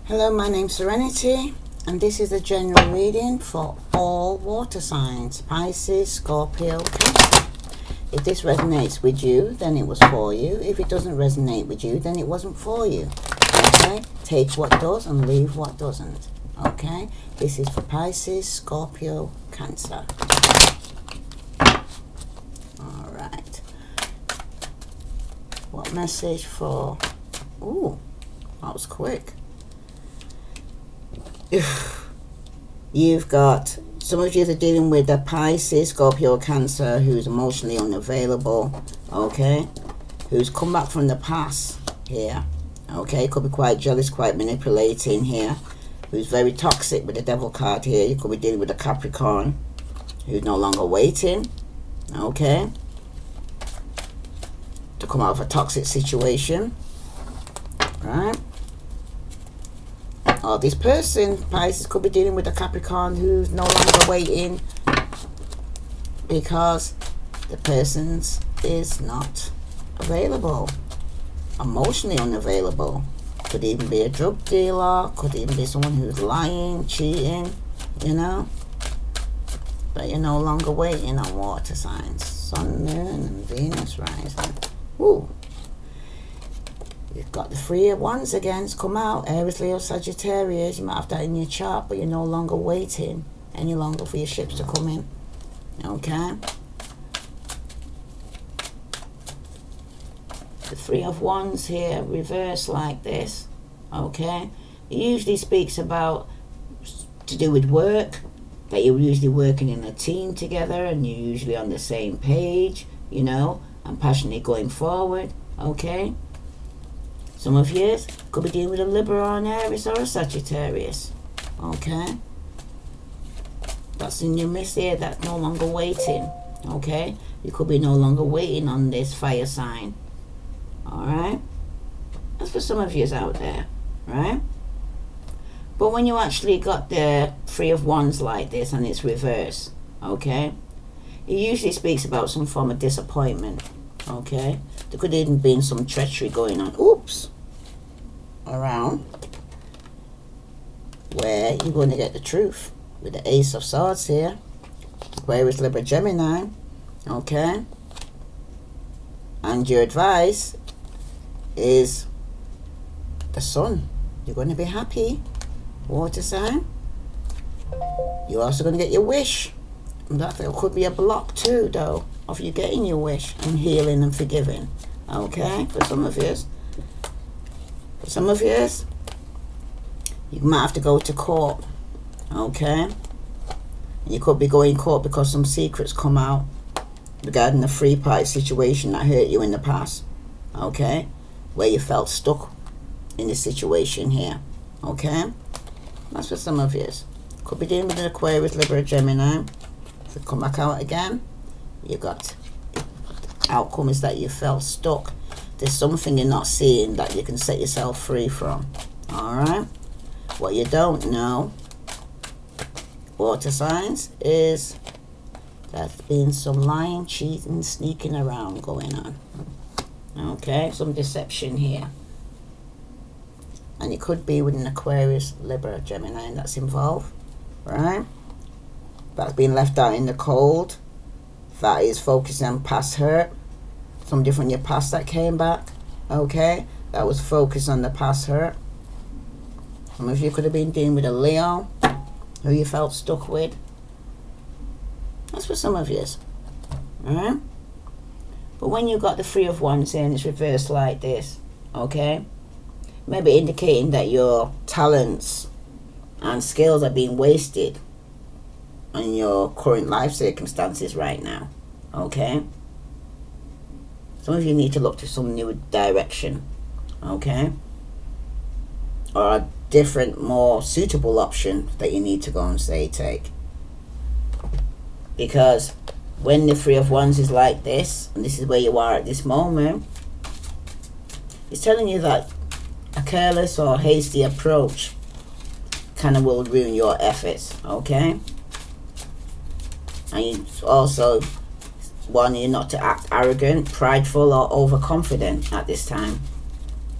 Hello, my name's Serenity, and this is a general reading for all water signs: Pisces, Scorpio, Cancer. If this resonates with you, then it was for you. If it doesn't resonate with you, then it wasn't for you. Okay? Take what does and leave what doesn't. Okay? This is for Pisces, Scorpio, Cancer. Alright. What message for... Ooh, that was quick. You've got, some of you are dealing with a Pisces, Scorpio, Cancer who's emotionally unavailable, okay, who's come back from the past here, okay, could be quite jealous, quite manipulating here, who's very toxic with the Devil card here. You could be dealing with a Capricorn who's no longer waiting, okay, to come out of a toxic situation, right? Or this person, Pisces, could be dealing with a Capricorn who's no longer waiting because the person's is not available, emotionally unavailable. Could even be a drug dealer, could even be someone who's lying, cheating, you know. But you're no longer waiting on water signs. Sun, Moon, and Venus rising. Ooh. You've got the Three of Wands again. It's come out. Aries, Leo, Sagittarius. You might have that in your chart, but you're no longer waiting any longer for your ships to come in. Okay? The Three of Wands here, reversed like this. Okay? It usually speaks about to do with work, that you're usually working in a team together and you're usually on the same page, you know, and passionately going forward. Okay? Some of you could be dealing with a Libra or an Aries or a Sagittarius. Okay? That's in your midst here, that's no longer waiting. Okay? You could be no longer waiting on this fire sign. Alright? That's for some of you out there. Right? But when you actually got the Three of Wands like this and it's reversed, okay? It usually speaks about some form of disappointment. Okay, there could even be some treachery going on. Oops, around where you're going to get the truth with the Ace of Swords here. Aquarius, Libra, Gemini. Okay, and your advice is the Sun. You're going to be happy, water sign. You're also going to get your wish. That could be a block too, though, of you getting your wish and healing and forgiving. Okay, for some of you. For some of you, you might have to go to court. Okay, you could be going to court because some secrets come out regarding the three-party situation that hurt you in the past. Okay, where you felt stuck in this situation here. Okay, that's for some of you. Could be dealing with an Aquarius, Libra, Gemini. If come back out again, you got outcome is that you felt stuck. There's something you're not seeing that you can set yourself free from. Alright, what you don't know, water signs, is there's been some lying, cheating, sneaking around going on. Okay, some deception here, and it could be with an Aquarius, Libra, Gemini that's involved, right? That's been left out in the cold. That is focusing on past hurt. Somebody from your past that came back. Okay? That was focused on the past hurt. Some of you could have been dealing with a Leo who you felt stuck with. That's for some of you. Alright? But when you got the Three of Wands in, it's reversed like this. Okay? Maybe indicating that your talents and skills are being wasted on your current life circumstances right now. Okay, some of you need to look to some new direction. Okay, or a different, more suitable option that you need to go and say take, because when the Three of Wands is like this, and this is where you are at this moment, it's telling you that a careless or hasty approach kind of will ruin your efforts. Okay, and you also want you not to act arrogant, prideful, or overconfident at this time.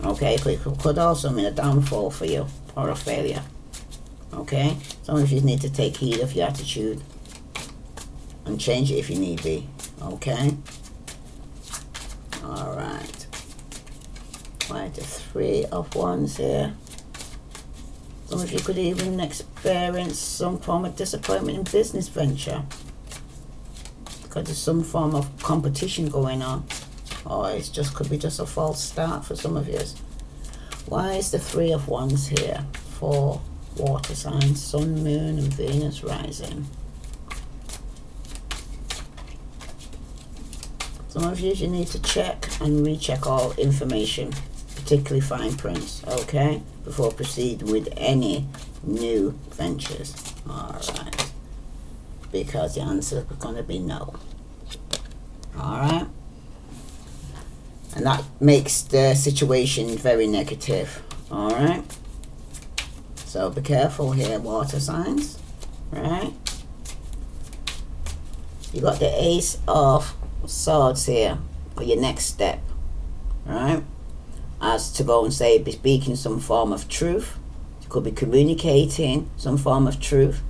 Okay, it could also mean a downfall for you or a failure. Okay, some of you need to take heed of your attitude and change it if you need be. Okay, all right. Right, the 3 of Wands here. Some of you could even experience some form of disappointment in business venture because there's some form of competition going on, or it just could be just a false start for some of you. Why is the 3 of Wands here for water signs, Sun, Moon, and Venus rising? Some of you need to check and recheck all information, particularly fine prints, okay, before proceed with any new ventures. Alright, because the answer is going to be no. Alright, and that makes the situation very negative. Alright, so be careful here, water signs. Right, you got the Ace of Swords here for your next step. Right, as to go and say, be speaking some form of truth. You could be communicating some form of truth,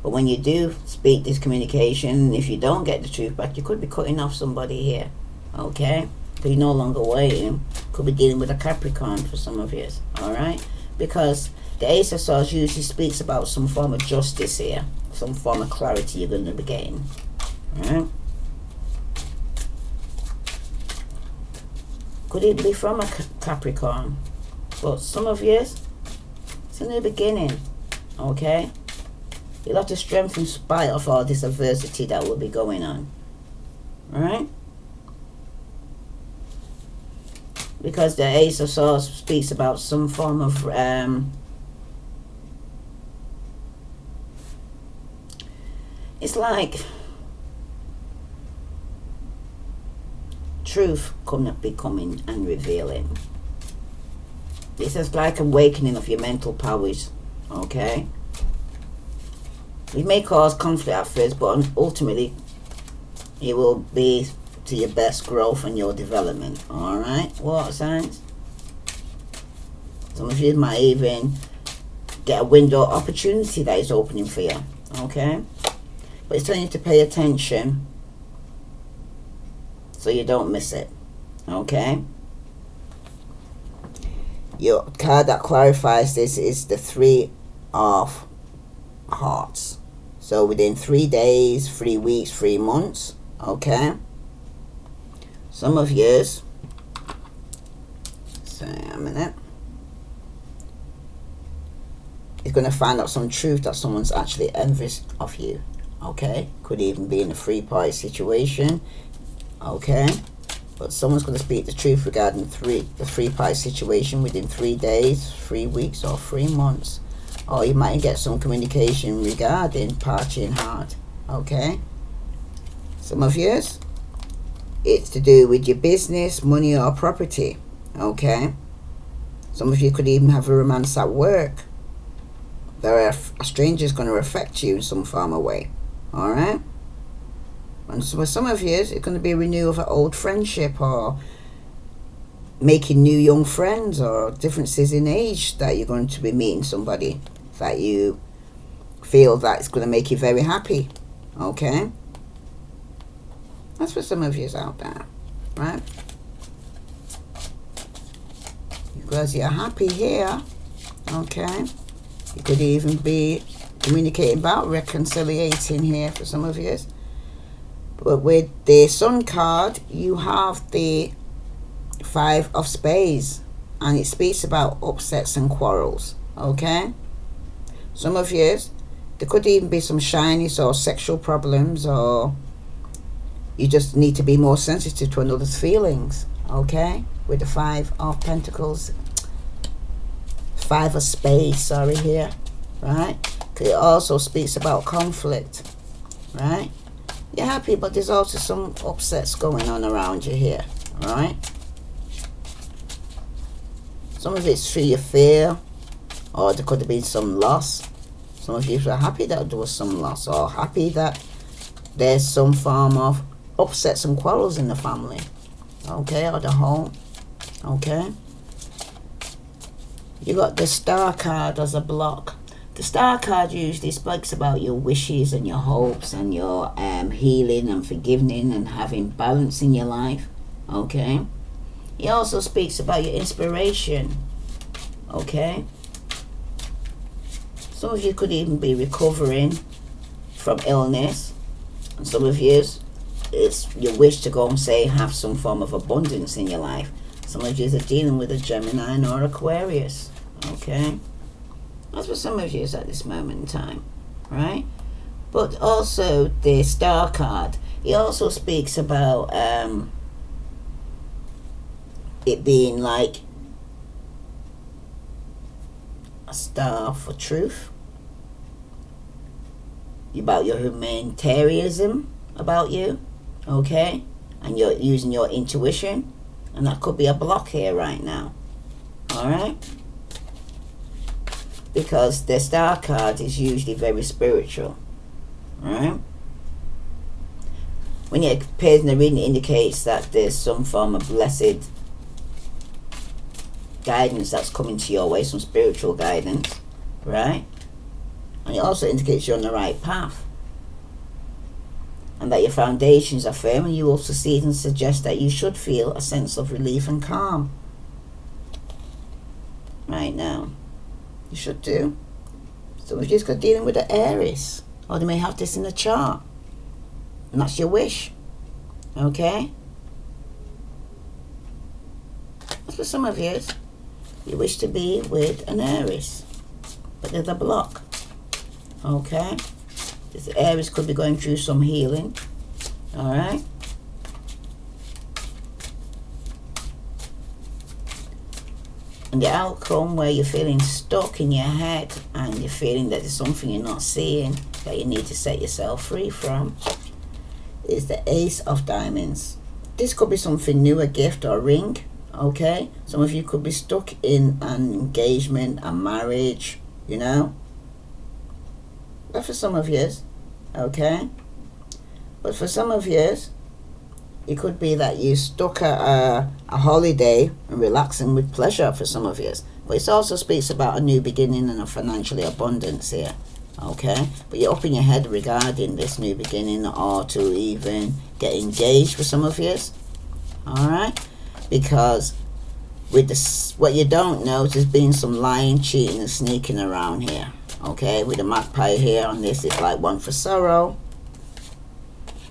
but when you do speak this communication, if you don't get the truth back, you could be cutting off somebody here. Okay, so you're no longer waiting. Could be dealing with a Capricorn for some of you. All right, because the Ace of Swords usually speaks about some form of justice here, some form of clarity you're going to be getting. All right, could it be from a Capricorn? But some of you, it's a new beginning. Okay, you'll have to strengthen in spite of all this adversity that will be going on. Alright, because the Ace of Swords speaks about some form of it's like truth becoming and revealing. This is like awakening of your mental powers. Okay, it may cause conflict at first, but ultimately it will be to your best growth and your development. Alright, water signs. Some of you might even get a window of opportunity that is opening for you. Okay, but it's telling you to pay attention so you don't miss it. Okay, your card that clarifies this is the 3 of Hearts. So within 3 days, 3 weeks, 3 months. Okay, some of yous, say a minute, is going to find out some truth that someone's actually envious of you. Okay, could even be in a 3-party situation. Okay, but someone's going to speak the truth regarding the 3-party situation within 3 days, 3 weeks, or 3 months. Or you might get some communication regarding partying hard. Okay, some of you, it's to do with your business, money, or property. Okay, some of you could even have a romance at work. A stranger is going to affect you in some form of way. Alright, and so for some of you, it's going to be a renewal of an old friendship, or making new young friends, or differences in age that you're going to be meeting somebody that you feel that it's going to make you very happy. Okay, that's for some of you out there, right? Because you're happy here. Okay, you could even be communicating about reconciliating here for some of you. But with the Sun card, you have the 5 of Spades, and it speaks about upsets and quarrels. Okay, some of you, there could even be some shyness or sexual problems, or you just need to be more sensitive to another's feelings. Okay, with the 5 of Pentacles, 5 of Spades, sorry, here, right? It also speaks about conflict, right? You're happy, but there's also some upsets going on around you here, right? Some of it's through your fear, or there could have been some loss. Some of you are happy that there was some loss, or happy that there's some form of upsets and quarrels in the family, okay, or the home. Okay, You got the Star card as a block. The Star card usually speaks about your wishes and your hopes and your healing and forgiving and having balance in your life. Okay. It also speaks about your inspiration. Okay. Some of you could even be recovering from illness, and some of you, it's your wish to go and say have some form of abundance in your life. Some of you are dealing with a Gemini or Aquarius. Okay, that's for some of you at this moment in time, right? But also the Star card, it also speaks about it being like a star for truth, about your humanitarianism about you, okay? And you're using your intuition, and that could be a block here right now, all right? Because the Star card is usually very spiritual, all right? When it appears in the reading, it indicates that there's some form of blessed guidance that's coming to your way, some spiritual guidance, right? And it also indicates you're on the right path, and that your foundations are firm, and you will succeed, and suggest that you should feel a sense of relief and calm right now. You should do. Some of you are dealing with the Aries, or they may have this in the chart, and that's your wish, okay? That's for some of you. You wish to be with an Aries, but there's a block. Okay, this Aries could be going through some healing. All right, and the outcome where you're feeling stuck in your head and you're feeling that there's something you're not seeing that you need to set yourself free from is the Ace of Diamonds. This could be something new, a gift or a ring. Okay, some of you could be stuck in an engagement, a marriage, you know. But for some of you, okay? But for some of you, it could be that you're stuck at a holiday and relaxing with pleasure for some of you. But it also speaks about a new beginning and a financial abundance here, okay? But you're up in your head regarding this new beginning, or to even get engaged for some of you, all right? Because with this, what you don't know, there's been some lying, cheating, and sneaking around here. Okay, with the magpie here on this, it's like one for sorrow.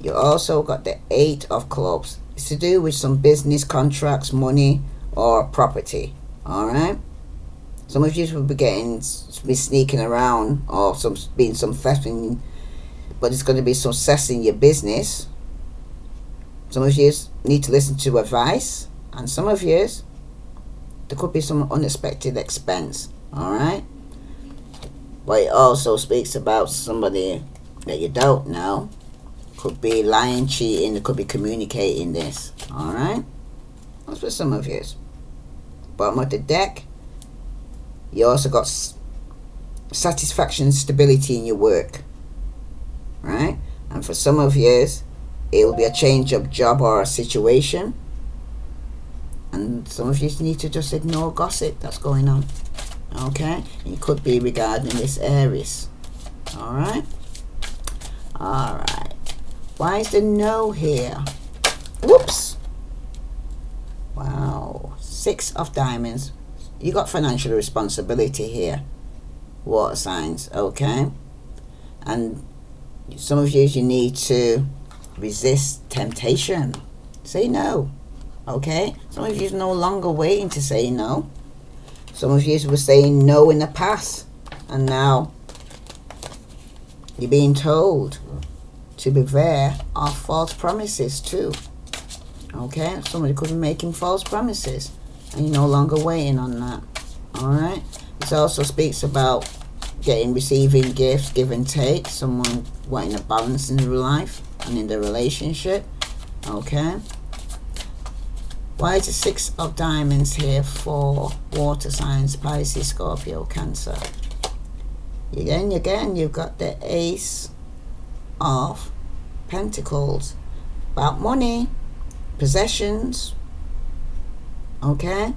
You also got the 8 of Clubs. It's to do with some business contracts, money, or property. All right. Some of you will be be sneaking around, or being some thefting, but it's going to be success in your business. Some of you need to listen to advice, and some of you, there could be some unexpected expense. All right. But it also speaks about somebody that you don't know. Could be lying, cheating, it could be communicating this. Alright? That's for some of you. Bottom of the deck, you also got satisfaction and stability in your work. Right? And for some of you, it will be a change of job or a situation. And some of you need to just ignore gossip that's going on. Okay, it could be regarding this Aries. Alright, why is the no here? Whoops. Wow, 6 of Diamonds. You got financial responsibility here, water signs. Okay, and some of you need to resist temptation. Say no. Okay, some of you are no longer waiting to say no. Some of you were saying no in the past, and now you're being told to beware of false promises too. Okay, somebody could be making false promises, and you're no longer waiting on that. All right. This also speaks about receiving gifts, give and take. Someone wanting a balance in their life and in their relationship. Okay. Why is the 6 of Diamonds here for water signs, Pisces, Scorpio, Cancer? Again, you've got the Ace of Pentacles. About money, possessions. Okay?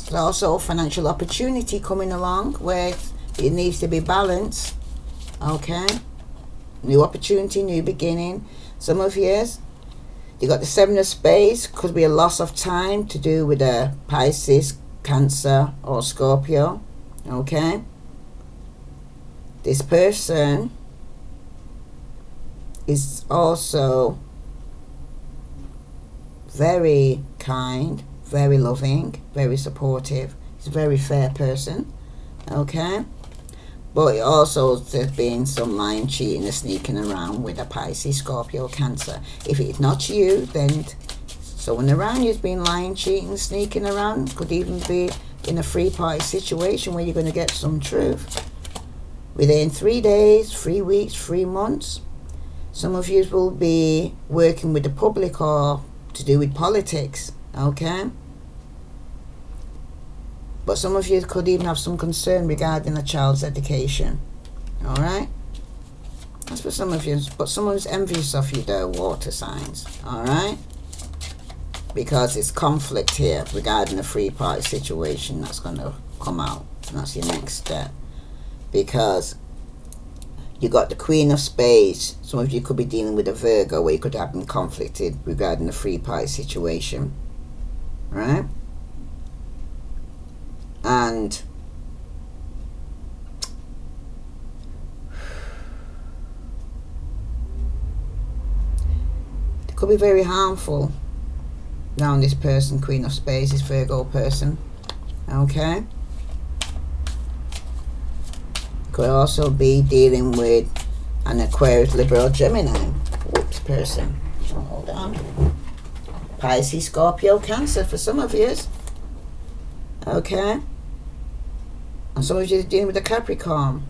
There's also financial opportunity coming along where it needs to be balanced. Okay, new opportunity, new beginning. Some of you got the 7 of Spades, could be a loss of time to do with a Pisces, Cancer or Scorpio. Okay, this person is also very kind, very loving, very supportive. He's a very fair person. Okay, but it also there's been some lying, cheating and sneaking around with a Pisces, Scorpio, Cancer. If it's not you, then someone around you's been lying, cheating, sneaking around. Could even be in a three-party situation where you're going to get some truth within 3 days, 3 weeks, 3 months. Some of you will be working with the public or to do with politics, okay? But some of you could even have some concern regarding a child's education, all right? That's for some of you. But someone's envious of you, though, water signs, all right? Because it's conflict here regarding a three-party situation that's going to come out. And that's your next step. Because you got the Queen of Spades. Some of you could be dealing with a Virgo where you could have been conflicted regarding the three-party situation, right? And it could be very harmful around this person, Queen of Spades, this Virgo person, okay? Could also be dealing with an Aquarius, Libra, or Gemini. Whoops, person. Hold on. Pisces, Scorpio, Cancer for some of you. Okay. And some of you are dealing with a Capricorn.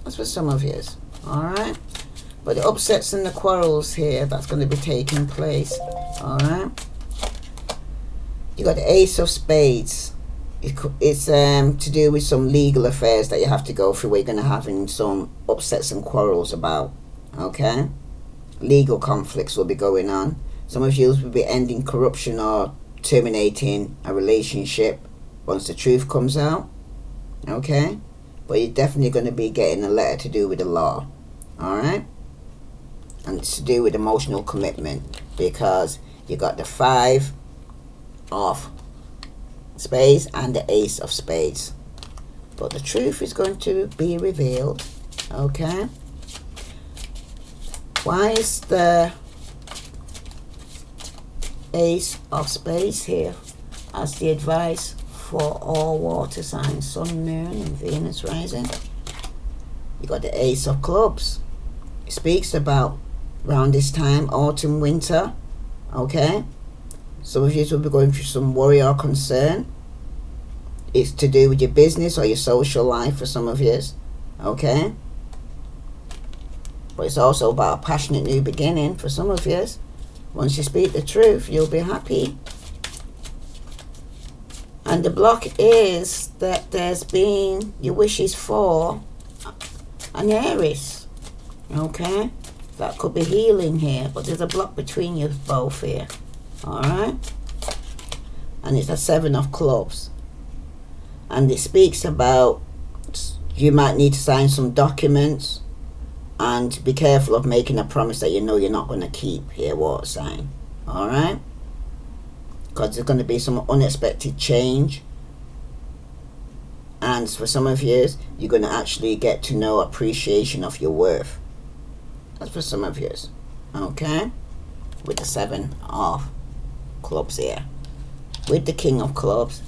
That's for some of you. Alright. But the upsets and the quarrels here, that's going to be taking place. Alright. You got the Ace of Spades. It's to do with some legal affairs that you have to go through where you're going to have some upsets and quarrels about. Okay? Legal conflicts will be going on. Some of you will be ending corruption or terminating a relationship once the truth comes out. Okay? But you're definitely going to be getting a letter to do with the law. Alright? And it's to do with emotional commitment. Because you got the 5 of Spades and the Ace of Spades. But the truth is going to be revealed. Okay? Why is the Ace of Spades here as the advice for all water signs, Sun, Moon and Venus rising? You got the Ace of Clubs. It speaks about around this time, autumn, winter. Okay? Some of you will be going through some worry or concern. It's to do with your business or your social life for some of you. Okay? But it's also about a passionate new beginning for some of you. Once you speak the truth, you'll be happy. And the block is that there's been your wishes for an Aries. Okay? That could be healing here, but there's a block between you both here. Alright? And it's a 7 of Clubs. And it speaks about you might need to sign some documents and be careful of making a promise that you know you're not going to keep here, water sign. Alright? Because there's going to be some unexpected change. And for some of you, you're going to actually get to know appreciation of your worth. That's for some of you. Okay? With the 7 of Clubs here. With the King of Clubs,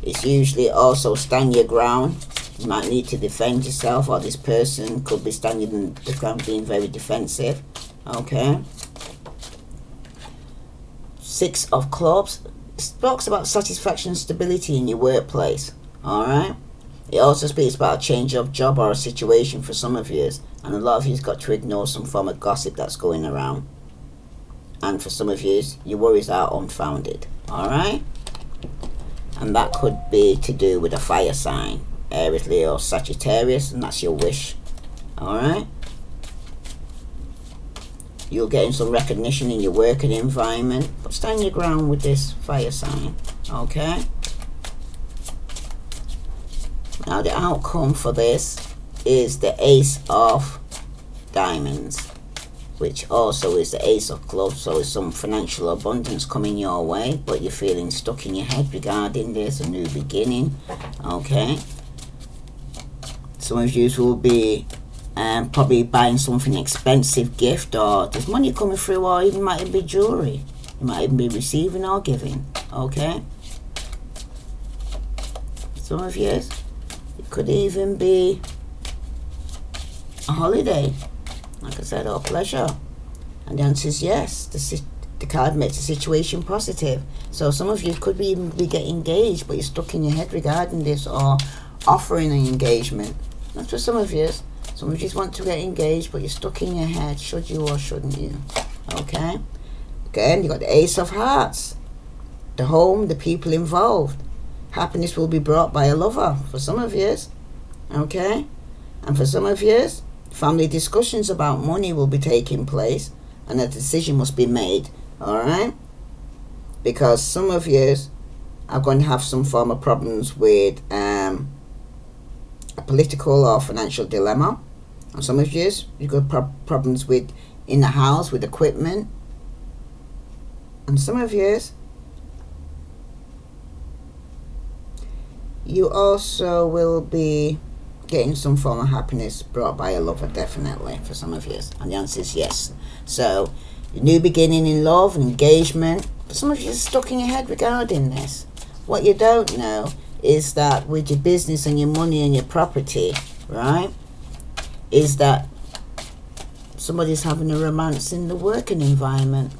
it's usually also stand your ground. You might need to defend yourself, or this person could be standing the ground being very defensive. Okay? 6 of Clubs. It talks about satisfaction and stability in your workplace. Alright? It also speaks about a change of job or a situation for some of you. And a lot of you's got to ignore some form of gossip that's going around. And for some of you, your worries are unfounded. Alright? And that could be to do with a fire sign. Aries, Leo, Sagittarius. And that's your wish. Alright? You're getting some recognition in your working environment, but stand your ground with this fire sign, okay? Now the outcome for this is the Ace of Diamonds, which also is the Ace of Clubs. So it's some financial abundance coming your way, but you're feeling stuck in your head regarding this, a new beginning, okay? Some of you will be probably buying something expensive gift, or there's money coming through, or even might even be jewelry. You might even be receiving or giving, okay? Some of you, it could even be a holiday, like I said, or pleasure. And the answer is yes. The card makes the situation positive. So some of you could even be getting engaged, but you're stuck in your head regarding this, or offering an engagement. That's for some of you. Some of you want to get engaged, but you're stuck in your head. Should you or shouldn't you? Okay. Again, you got the Ace of Hearts. The home, the people involved. Happiness will be brought by a lover for some of you. Okay. And for some of you, family discussions about money will be taking place, and a decision must be made. Alright? Because some of you are going to have some form of problems with a political or financial dilemma. And some of you, you've got problems with in the house, with equipment. And some of you also will be getting some form of happiness brought by a lover, definitely, for some of you. And the answer is yes. So, a new beginning in love and engagement. But some of you are stuck in your head regarding this. What you don't know is that with your business and your money and your property, right, is that somebody's having a romance in the working environment.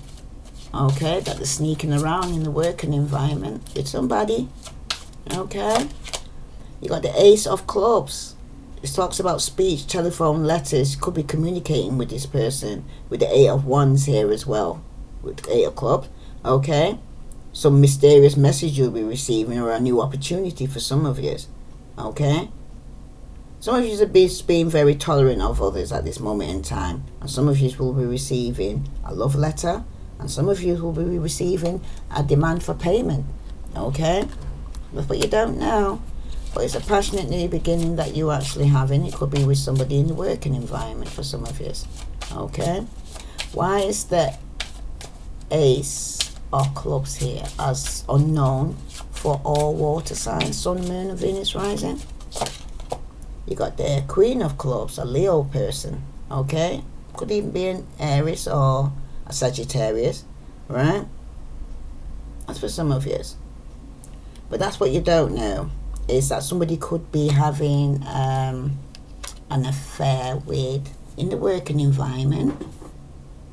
Okay, that they're sneaking around in the working environment with somebody. Okay, you got the Ace of Clubs. It talks about speech, telephone, letters. Could be communicating with this person. With the Eight of Wands here as well, with the Eight of Clubs. Okay, some mysterious message you'll be receiving, or a new opportunity for some of you. Okay, some of you are being very tolerant of others at this moment in time, and some of you will be receiving a love letter, and some of you will be receiving a demand for payment. Okay, that's what you don't know. But it's a passionate new beginning that you actually having. It could be with somebody in the working environment for some of you. Okay, why is the Ace of Clubs here as unknown for all water signs, Sun, Moon and Venus rising? You got the Queen of Clubs, a Leo person. Okay, could even be an Aries or a Sagittarius, right? That's for some of you. But that's what you don't know, is that somebody could be having an affair with, in the working environment,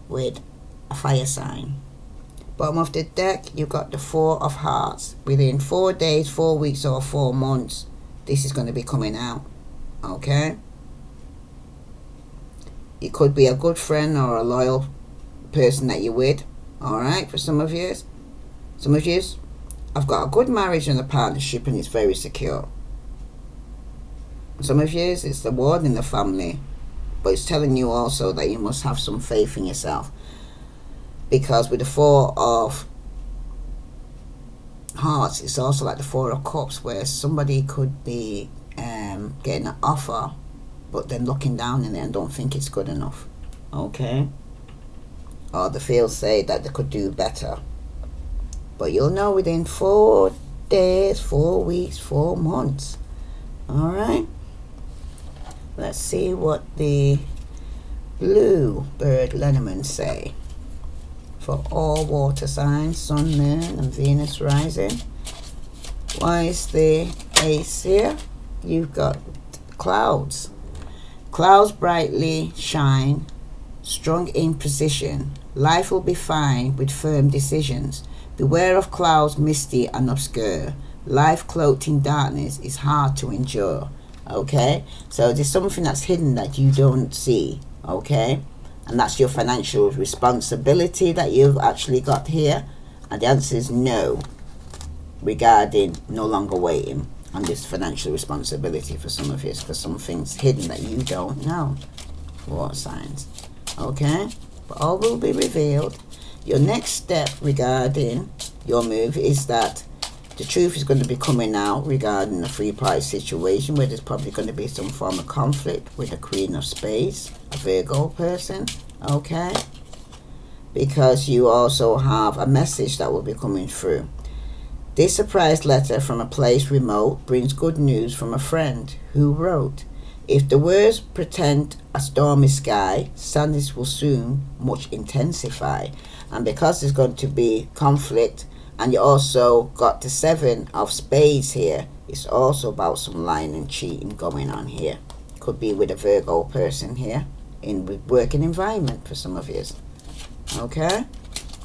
with a fire sign. Bottom of the deck, you've got the Four of Hearts. Within 4 days, 4 weeks or 4 months, this is going to be coming out. Okay? It could be a good friend or a loyal person that you're with. Alright, for some of you. Some of you, I've got a good marriage and a partnership, and it's very secure. Some of you, it's the ward in the family, but it's telling you also that you must have some faith in yourself. Because with the Four of Hearts, it's also like the Four of Cups, where somebody could be getting an offer, but then looking down in it and don't think it's good enough. Okay? Or they feel say that they could do better. But you'll know within 4 days, 4 weeks, 4 months. Alright? Let's see what the Blue Bird Lenormand say. For all water signs, Sun, Moon and Venus rising. Why is the Ace here? You've got clouds. Clouds brightly shine, strong in position. Life will be fine with firm decisions. Beware of clouds misty and obscure. Life cloaked in darkness is hard to endure. Okay, so there's something that's hidden that you don't see. Okay, and that's your financial responsibility that you've actually got here. And the answer is no, regarding no longer waiting on this financial responsibility for some of you, for some things hidden that you don't know. Water signs. Okay, but all will be revealed. Your next step regarding your move is that the truth is going to be coming out regarding the three-party situation, where there's probably going to be some form of conflict with the Queen of Spades, a Virgo person, okay? Because you also have a message that will be coming through. This surprise letter from a place remote brings good news from a friend who wrote, if the words pretend a stormy sky, sadness will soon much intensify. And because there's going to be conflict, and you also got the 7 of spades here, it's also about some lying and cheating going on here. Could be with a Virgo person here in the working environment for some of you. Okay?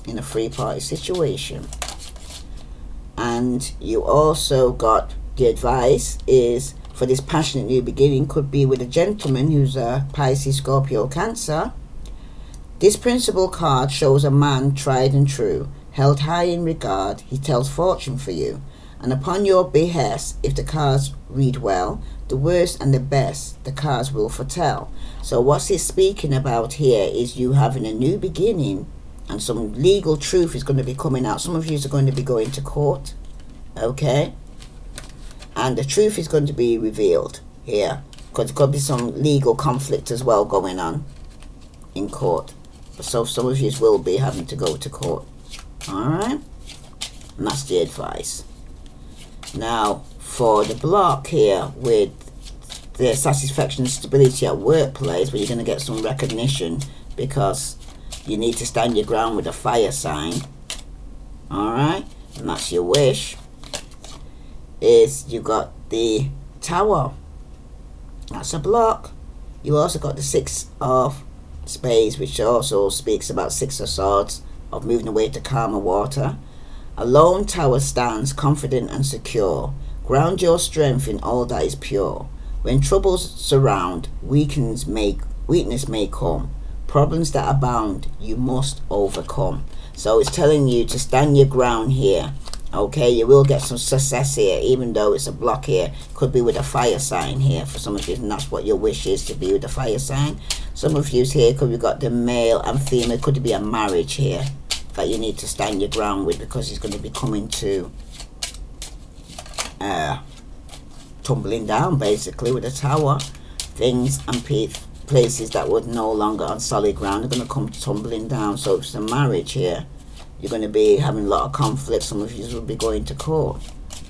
In a three-party situation. And you also got the advice is for this passionate new beginning, could be with a gentleman who's a Pisces, Scorpio, Cancer. This principal card shows a man tried and true, held high in regard. He tells fortune for you, and upon your behest, if the cards read well, the worst and the best the cards will foretell. So what's it speaking about here is you having a new beginning, and some legal truth is going to be coming out. Some of you are going to be going to court, okay? And the truth is going to be revealed here, because there could be some legal conflict as well going on in court. So some of you will be having to go to court. Alright? And that's the advice. Now, for the block here with the satisfaction and stability at workplace, where you're going to get some recognition because you need to stand your ground with a fire sign. Alright? And that's your wish. Is you got the Tower. That's a block. You also got the 6 of spades, which also speaks about 6 of swords, of moving away to calmer water. A lone tower stands confident and secure. Ground your strength in all that is pure. When troubles surround, weakness may come. Problems that abound, you must overcome. So it's telling you to stand your ground here. Okay, you will get some success here, even though it's a block here. Could be with a fire sign here for some of you, and that's what your wish is, to be with a fire sign. Some of you here could have got the male and female. Could be a marriage here that you need to stand your ground with, because he's going to be coming to tumbling down, basically, with a tower. Things and places that were no longer on solid ground are going to come tumbling down. So if it's a marriage here, you're going to be having a lot of conflict. Some of you will be going to court.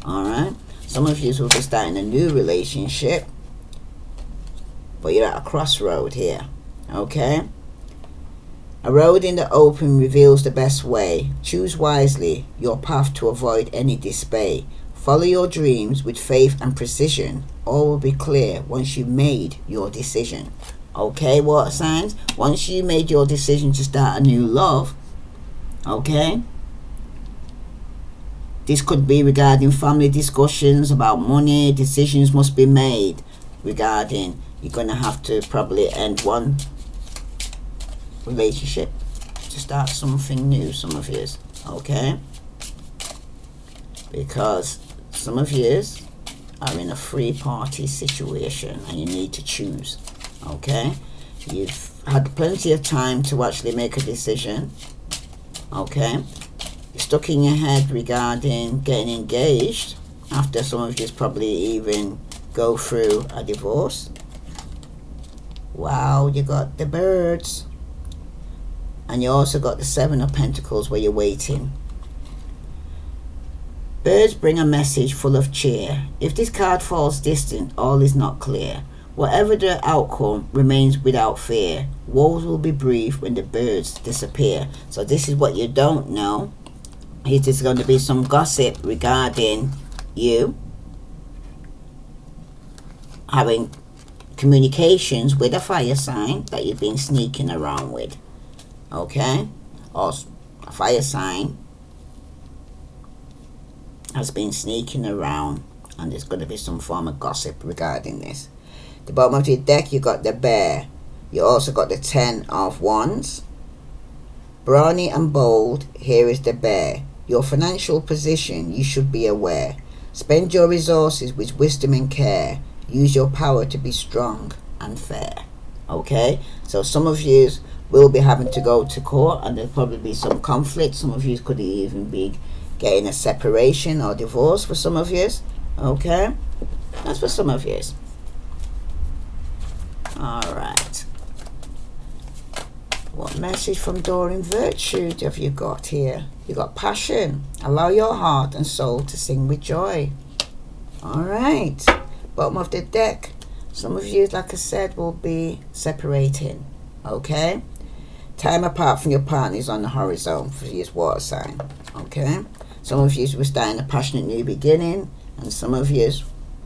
Alright? Some of you will be starting a new relationship, but you're at a crossroad here. Okay? A road in the open reveals the best way. Choose wisely your path to avoid any despair. Follow your dreams with faith and precision. All will be clear once you've made your decision. Okay, water signs? Once you made your decision to start a new love, okay, this could be regarding family discussions about money. Decisions must be made regarding, you're going to have to probably end one relationship to start something new, some of you, okay? Because some of you are in a three-party situation and you need to choose, okay? You've had plenty of time to actually make a decision, okay? You're stuck in your head regarding getting engaged after some of you probably even go through a divorce. Wow, you got the birds. And you also got the 7 of Pentacles where you're waiting. Birds bring a message full of cheer. If this card falls distant, all is not clear. Whatever the outcome, remains without fear. Woes will be brief when the birds disappear. So this is what you don't know. It is going to be some gossip regarding you having communications with a fire sign that you've been sneaking around with. Okay? Or a fire sign has been sneaking around, and there's going to be some form of gossip regarding this. The bottom of your deck, you got the bear. You also got the 10 of wands. Brawny and bold, here is the bear. Your financial position, you should be aware. Spend your resources with wisdom and care. Use your power to be strong and fair. Okay? So some of you will be having to go to court, and there'll probably be some conflict. Some of you could even be getting a separation or divorce for some of you. Okay, that's for some of you. All right. What message from Doreen Virtue have you got here? You got passion. Allow your heart and soul to sing with joy. All right. Bottom of the deck. Some of you, like I said, will be separating. Okay. Time apart from your partner is on the horizon for your water sign. Okay. Some of you will start a passionate new beginning, and some of you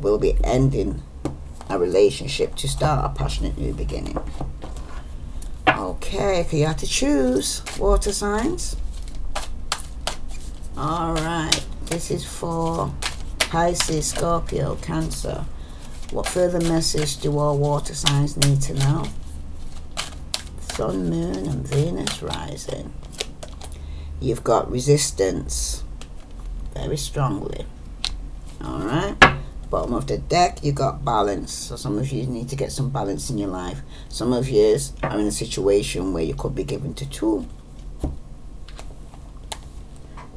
will be ending a relationship to start a passionate new beginning. Okay, you have to choose, water signs. Alright, this is for Pisces, Scorpio, Cancer. What further message do all water signs need to know? Sun, Moon, and Venus rising. You've got resistance very strongly. Alright. Bottom of the deck, you got balance. So some of you need to get some balance in your life. Some of you are in a situation where you could be given to two.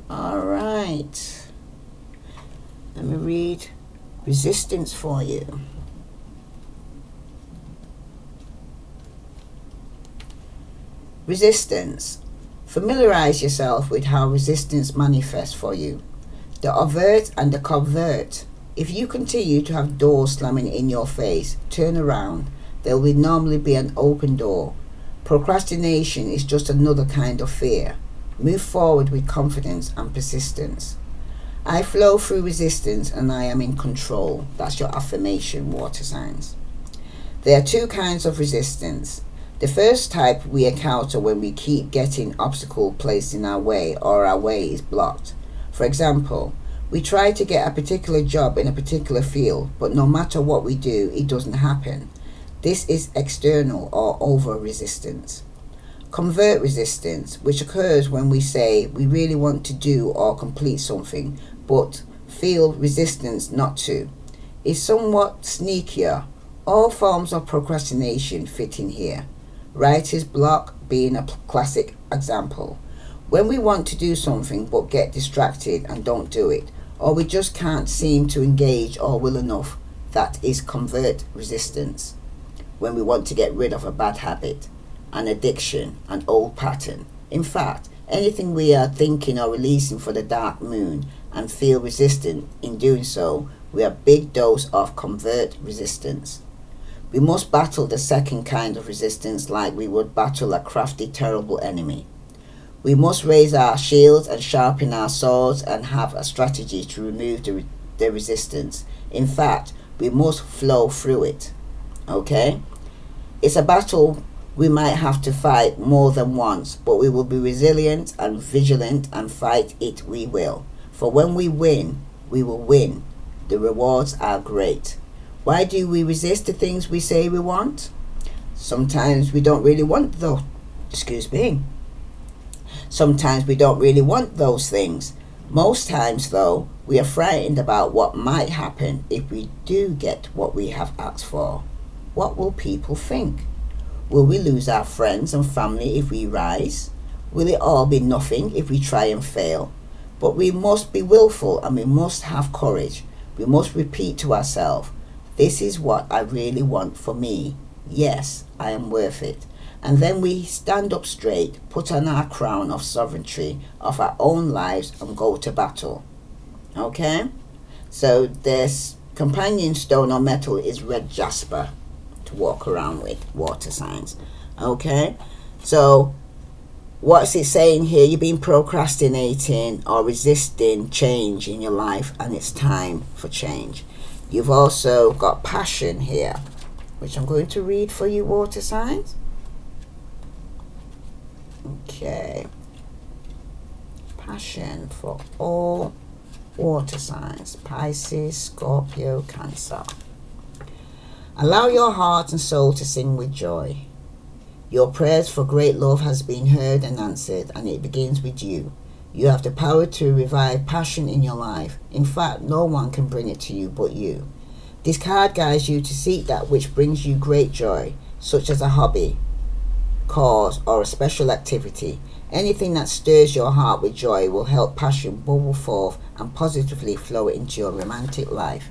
All right, let me read resistance for you. Resistance. Familiarize yourself with how resistance manifests for you. The overt and the covert. If you continue to have doors slamming in your face, turn around. There will normally be an open door. Procrastination is just another kind of fear. Move forward with confidence and persistence. I flow through resistance and I am in control. That's your affirmation, water signs. There are two kinds of resistance. The first type we encounter when we keep getting obstacle placed in our way or our way is blocked. For example, we try to get a particular job in a particular field, but no matter what we do, it doesn't happen. This is external or over resistance. Convert resistance, which occurs when we say we really want to do or complete something, but feel resistance not to, is somewhat sneakier. All forms of procrastination fit in here. Writer's block being a classic example. When we want to do something but get distracted and don't do it, or we just can't seem to engage or will enough, that is convert resistance. When we want to get rid of a bad habit, an addiction, an old pattern. In fact, anything we are thinking or releasing for the dark moon and feel resistant in doing so, we have a big dose of convert resistance. We must battle the second kind of resistance like we would battle a crafty, terrible enemy. We must raise our shields and sharpen our swords and have a strategy to remove the resistance. In fact, we must flow through it. Okay? It's a battle we might have to fight more than once, but we will be resilient and vigilant and fight it we will. For when we win, we will win. The rewards are great. Why do we resist the things we say we want? Sometimes we don't really want those. Sometimes we don't really want those things. Most times, though, we are frightened about what might happen if we do get what we have asked for. What will people think? Will we lose our friends and family if we rise? Will it all be nothing if we try and fail? But we must be willful and we must have courage. We must repeat to ourselves, this is what I really want for me. Yes, I am worth it. And then we stand up straight, put on our crown of sovereignty of our own lives and go to battle. Okay? So this companion stone or metal is red jasper to walk around with, water signs. Okay? So what's it saying here? You've been procrastinating or resisting change in your life and it's time for change. You've also got passion here, which I'm going to read for you, water signs. Okay. Passion for all water signs. Pisces, Scorpio, Cancer. Allow your heart and soul to sing with joy. Your prayers for great love has been heard and answered, and it begins with you. You have the power to revive passion in your life. In fact, no one can bring it to you but you. This card guides you to seek that which brings you great joy, such as a hobby, cause, or a special activity. Anything that stirs your heart with joy will help passion bubble forth and positively flow into your romantic life.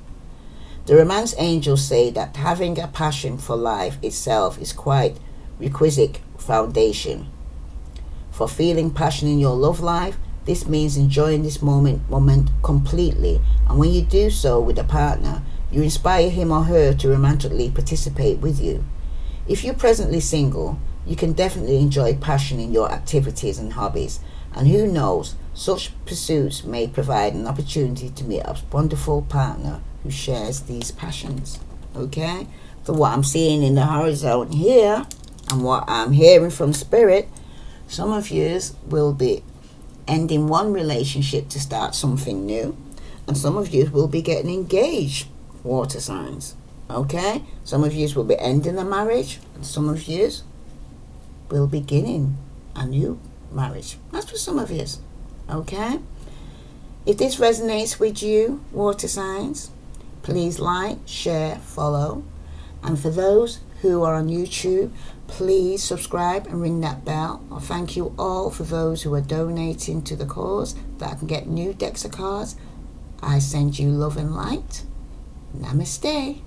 The romance angels say that having a passion for life itself is quite requisite foundation. For feeling passion in your love life, this means enjoying this moment completely, and when you do so with a partner, you inspire him or her to romantically participate with you. If you're presently single, you can definitely enjoy passion in your activities and hobbies, and who knows, such pursuits may provide an opportunity to meet a wonderful partner who shares these passions. Okay? So what I'm seeing in the horizon here, and what I'm hearing from spirit, some of yous will be ending one relationship to start something new, and some of you will be getting engaged, water signs. Okay? Some of yous will be ending a marriage, and some of yous will be beginning a new marriage. That's for some of yous. Okay? If this resonates with you, water signs, please like, share, follow. And for those who are on YouTube, please subscribe and ring that bell. I thank you all for those who are donating to the cause, that I can get new decks of cards. I send you love and light. Namaste.